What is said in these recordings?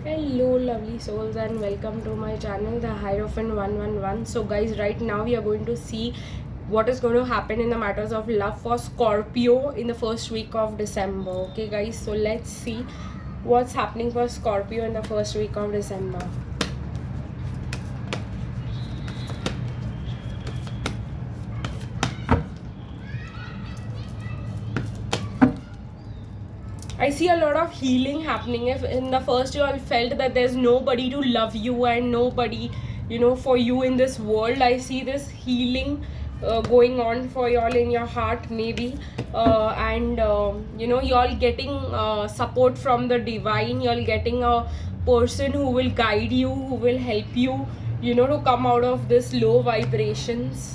Hello lovely souls and welcome to my channel the Hierophant 111. So guys, right now we are going to see what is going to happen in the matters of love for Scorpio in the first week of December. Okay guys, so let's see what's happening for Scorpio in the first week of December. I see a lot of healing happening. If in the first you all felt that there's nobody to love you and nobody, for you in this world, I see this healing going on for y'all in your heart maybe, and y'all getting support from the divine. Y'all getting a person who will guide you, who will help you, to come out of this low vibrations.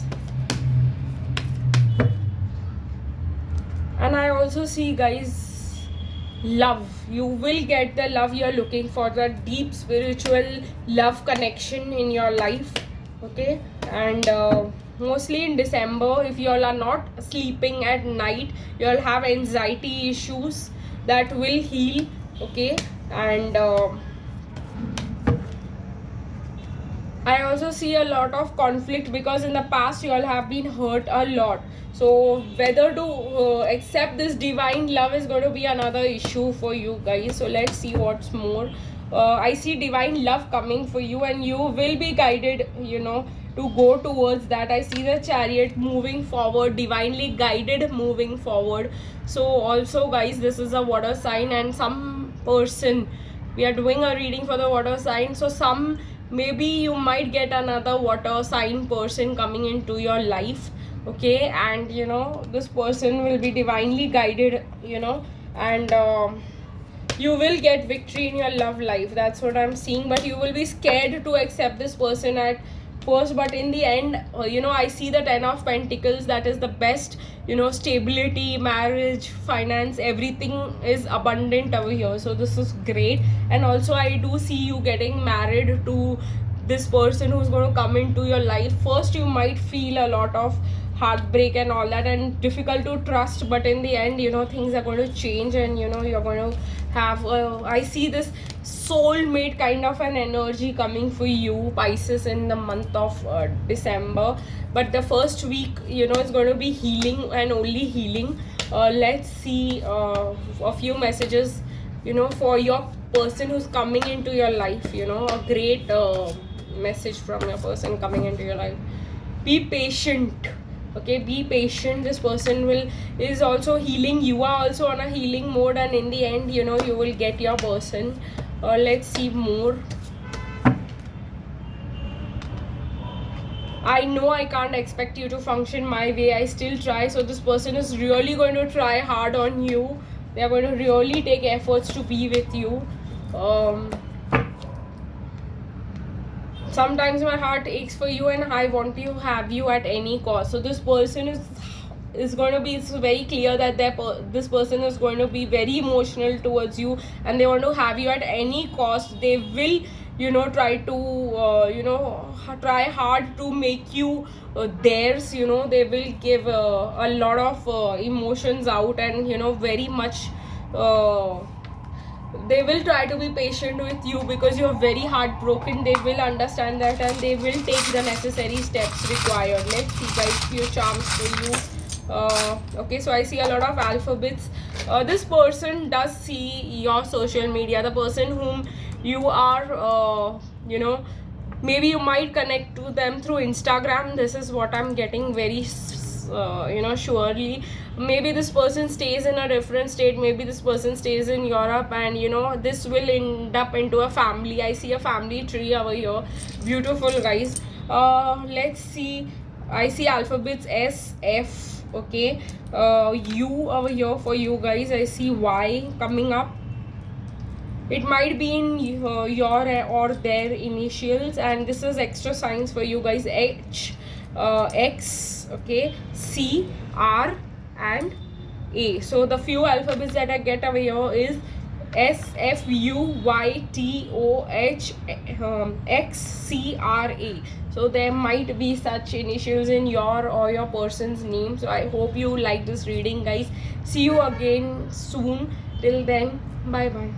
And I also see, guys, love. You will get the love you're looking for, the deep spiritual love connection in your life. Okay, and mostly in December, if you all are not sleeping at night, you all have anxiety issues that will heal. Okay, and I also see a lot of conflict because in the past you all have been hurt a lot. So whether to accept this divine love is going to be another issue for you guys. So let's see what's more. I see divine love coming for you and you will be guided, to go towards that. I see the Chariot moving forward, divinely guided moving forward. So also guys, this is a water sign and some person, we are doing a reading for the water sign. So maybe you might get another water sign person coming into your life. Okay, and this person will be divinely guided, and you will get victory in your love life. That's what I'm seeing, but you will be scared to accept this person at first, but in the end, I see the 10 of Pentacles. That is the best, stability, marriage, finance, everything is abundant over here. So this is great. And also I do see you getting married to this person who's going to come into your life. First you might feel a lot of heartbreak and all that and difficult to trust, but in the end, things are going to change and you're going to have I see this soulmate kind of an energy coming for you, Pisces, in the month of December. But the first week, it's going to be healing and only healing. Let's see a few messages, for your person who's coming into your life. A great message from your person coming into your life. Be patient. Okay, be patient. This person is also healing. You are also on a healing mode, and in the end, you will get your person. Let's see more. I know I can't expect you to function my way. I still try. So this person is really going to try hard on you. They are going to really take efforts to be with you. Sometimes my heart aches for you and I want to have you at any cost. So this person is going to be, it's very clear that this person is going to be very emotional towards you and they want to have you at any cost. They will try to try hard to make you theirs. They will give a lot of emotions out and very much they will try to be patient with you because you're very heartbroken. They will understand that and they will take the necessary steps required. Let's see guys, few charms for you. Okay, so I see a lot of alphabets. This person does see your social media. The person whom you are maybe you might connect to them through Instagram. This is what I'm getting very surely. Maybe this person stays in a different state, maybe this person stays in Europe, and this will end up into a family. I see a family tree over here. Beautiful guys. Let's see. I see alphabets S, F. Okay, U over here for you guys. I see Y coming up. It might be in your or their initials, and this is extra signs for you guys. H, X, okay, C, R and A. So the few alphabets that I get over here is S, F, U, Y, T, O, H, X, C, R, A. So there might be such initials in your or your person's name. So I hope you like this reading guys. See you again soon. Till then, bye bye.